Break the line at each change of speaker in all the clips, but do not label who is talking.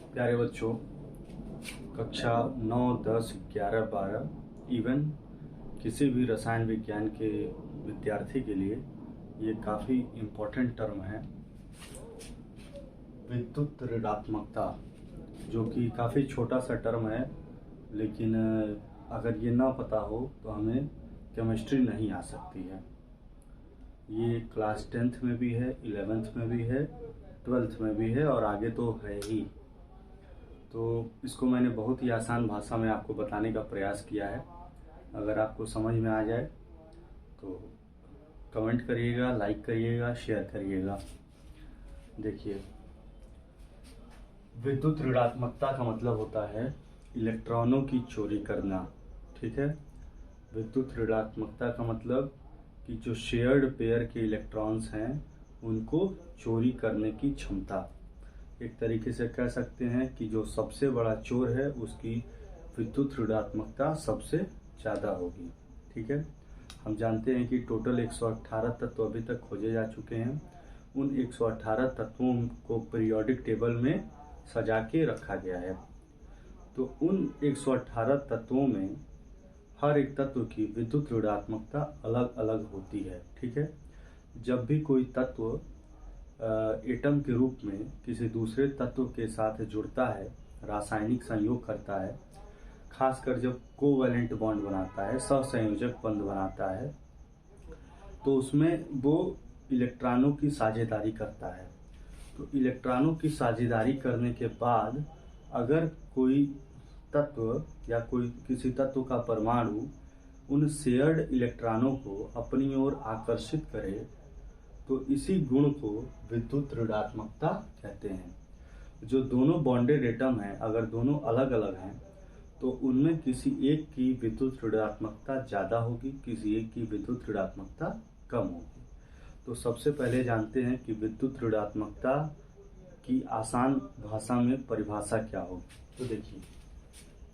प्यारे बच्चों, कक्षा 9, 10, 11, 12 इवन किसी भी रसायन विज्ञान के विद्यार्थी के लिए ये काफ़ी इम्पोर्टेंट टर्म है विद्युत ऋणात्मकता, जो कि काफ़ी छोटा सा टर्म है। लेकिन अगर ये ना पता हो तो हमें केमिस्ट्री नहीं आ सकती है। ये क्लास 10th में भी है, 11th में भी है, 12th में भी है और आगे तो है ही। तो इसको मैंने बहुत ही आसान भाषा में आपको बताने का प्रयास किया है। अगर आपको समझ में आ जाए तो कमेंट करिएगा, लाइक करिएगा, शेयर करिएगा। देखिए, विद्युत ऋणात्मकता का मतलब होता है इलेक्ट्रॉनों की चोरी करना। ठीक है, विद्युत ऋणात्मकता का मतलब कि जो शेयर्ड पेयर के इलेक्ट्रॉन्स हैं उनको चोरी करने की क्षमता। एक तरीके से कह सकते हैं कि जो सबसे बड़ा चोर है उसकी विद्युत ऋणात्मकता सबसे ज़्यादा होगी। ठीक है, हम जानते हैं कि टोटल 118 तत्व अभी तक खोजे जा चुके हैं। उन 118 तत्वों को पीरियोडिक टेबल में सजा के रखा गया है। तो उन 118 तत्वों में हर एक तत्व की विद्युत ऋणात्मकता अलग अलग होती है। ठीक है, जब भी कोई तत्व एटम के रूप में किसी दूसरे तत्व के साथ जुड़ता है, रासायनिक संयोग करता है, खासकर जब कोवैलेंट बॉन्ड बनाता है, सहसंयोजक बंध बनाता है, तो उसमें वो इलेक्ट्रॉनों की साझेदारी करता है। तो इलेक्ट्रॉनों की साझेदारी करने के बाद अगर कोई तत्व या कोई किसी तत्व का परमाणु उन शेयर्ड इलेक्ट्रॉनों को अपनी ओर आकर्षित करे तो इसी गुण को विद्युत ऋणात्मकता कहते हैं। जो दोनों बॉन्डेड एटम हैं, अगर दोनों अलग अलग हैं तो उनमें किसी एक की विद्युत ऋणात्मकता ज़्यादा होगी, किसी एक की विद्युत ऋणात्मकता कम होगी। तो सबसे पहले जानते हैं कि विद्युत ऋणात्मकता की आसान भाषा में परिभाषा क्या होगी। तो देखिए,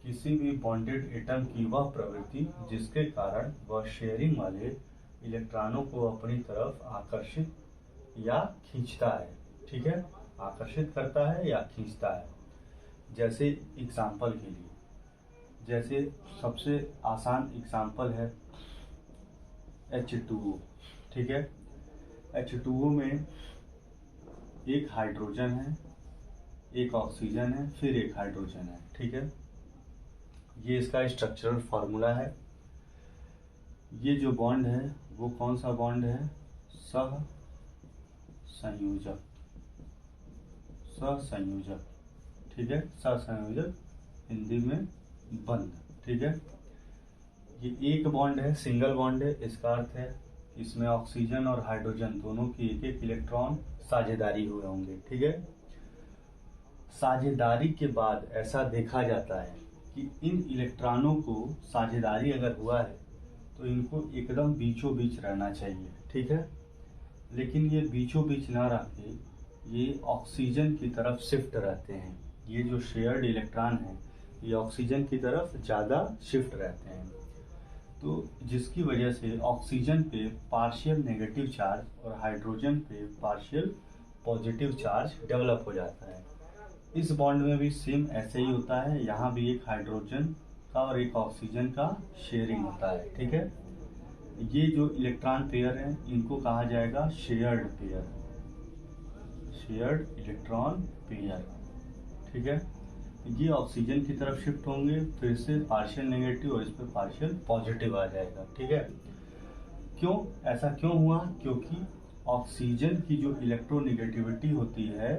किसी भी बॉन्डेड एटम की वह प्रवृत्ति जिसके कारण वह शेयरिंग वाले इलेक्ट्रॉनों को अपनी तरफ आकर्षित या खींचता है। ठीक है, आकर्षित करता है या खींचता है। जैसे एग्जाम्पल के लिए, जैसे सबसे आसान एग्जाम्पल है H2O। ठीक है, H2O में एक हाइड्रोजन है, एक ऑक्सीजन है, फिर एक हाइड्रोजन है। ठीक है, ये इसका स्ट्रक्चरल फॉर्मूला है। ये जो बॉन्ड है वो कौन सा बॉन्ड है? सहसंयोजक। सहसंयोजक। ठीक है, सहसंयोजक, हिंदी में बंध। ठीक है, ये एक बॉन्ड है, सिंगल बॉन्ड है। इसका अर्थ है इसमें ऑक्सीजन और हाइड्रोजन दोनों की एक एक इलेक्ट्रॉन साझेदारी हुए होंगे। ठीक है, साझेदारी के बाद ऐसा देखा जाता है कि इन इलेक्ट्रॉनों को साझेदारी अगर हुआ है तो इनको एकदम बीचों बीच रहना चाहिए। ठीक है, लेकिन ये बीचों बीच ना रह के ये ऑक्सीजन की तरफ शिफ्ट रहते हैं। ये जो शेयर्ड इलेक्ट्रॉन है ये ऑक्सीजन की तरफ ज़्यादा शिफ्ट रहते हैं। तो जिसकी वजह से ऑक्सीजन पे पार्शियल नेगेटिव चार्ज और हाइड्रोजन पे पार्शियल पॉजिटिव चार्ज डेवलप हो जाता है। इस बॉन्ड में भी सेम ऐसे ही होता है। यहाँ भी एक हाइड्रोजन का और एक ऑक्सीजन का शेयरिंग होता है। ठीक है, ये जो इलेक्ट्रॉन पेयर हैं इनको कहा जाएगा shared pair, shared electron pair. ठीक है, ये ऑक्सीजन की तरफ शिफ्ट होंगे, फिर से पार्शियल नेगेटिव और इस पर पार्शियल पॉजिटिव आ जाएगा। ठीक है, क्यों ऐसा क्यों हुआ? क्योंकि ऑक्सीजन की जो इलेक्ट्रोनेगेटिविटी होती है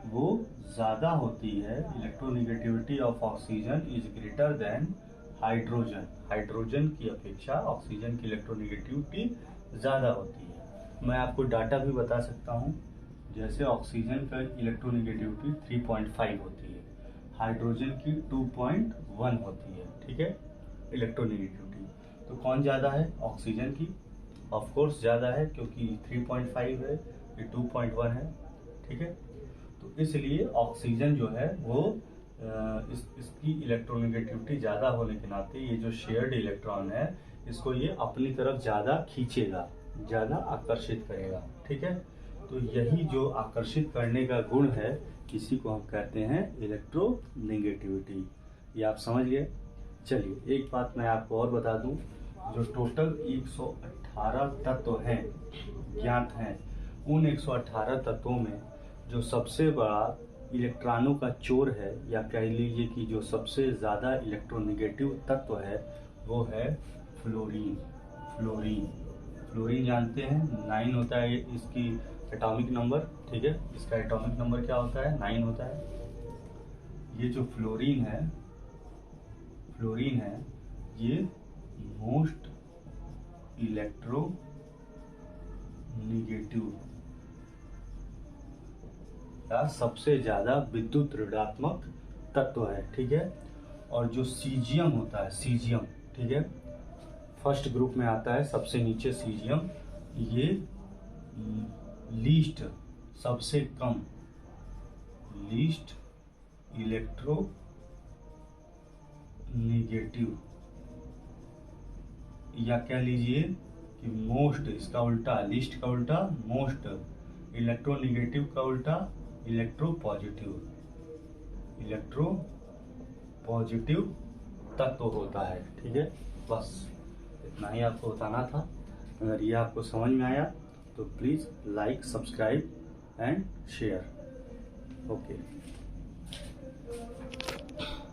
वो ज़्यादा होती है। Electronegativity of oxygen is greater than hydrogen. Hydrogen की अपेक्षा ऑक्सीजन की इलेक्ट्रोनेगेटिविटी ज़्यादा होती है। मैं आपको डाटा भी बता सकता हूँ। जैसे ऑक्सीजन का इलेक्ट्रोनेगेटिविटी 3.5 होती है, हाइड्रोजन की 2.1 होती है। ठीक है, इलेक्ट्रोनेगेटिविटी। तो कौन ज़्यादा है? ऑक्सीजन की ऑफ कोर्स ज़्यादा है, क्योंकि 3.5 है, ये 2.1 है। ठीक है, तो इसलिए ऑक्सीजन जो है वो इसकी इलेक्ट्रोनेगेटिविटी ज़्यादा होने के नाते ये जो शेयर्ड इलेक्ट्रॉन है इसको ये अपनी तरफ ज़्यादा खींचेगा, ज़्यादा आकर्षित करेगा। ठीक है, तो यही जो आकर्षित करने का गुण है इसी को हम कहते हैं इलेक्ट्रोनेगेटिविटी। ये आप समझ गए। चलिए एक बात मैं आपको और बता दूं, जो टोटल 118 तत्व हैं ज्ञात हैं, उन 118 तत्वों में जो सबसे बड़ा इलेक्ट्रॉनों का चोर है, या कह लीजिए कि जो सबसे ज़्यादा इलेक्ट्रोनेगेटिव तत्व है, वो है फ्लोरीन। फ्लोरीन फ्लोरीन जानते हैं, 9 होता है इसकी एटॉमिक नंबर, ठीक है। इसका एटॉमिक नंबर क्या होता है? 9 होता है। ये जो फ्लोरीन है ये मोस्ट इलेक्ट्रो निगेटिव या सबसे ज्यादा विद्युत ऋणात्मक तत्व है, ठीक है। और जो सीजियम होता है, सीजियम, ठीक है, फर्स्ट ग्रुप में आता है, सबसे नीचे सीजियम, ये लीस्ट, सबसे कम, लीस्ट इलेक्ट्रो निगेटिव, या कह लीजिए कि मोस्ट, इसका उल्टा, लिस्ट का उल्टा मोस्ट, इलेक्ट्रोनिगेटिव का उल्टा इलेक्ट्रो पॉजिटिव तत्व होता है, ठीक है। बस इतना ही आपको बताना था। अगर ये आपको समझ में आया तो please like, subscribe and share. Okay.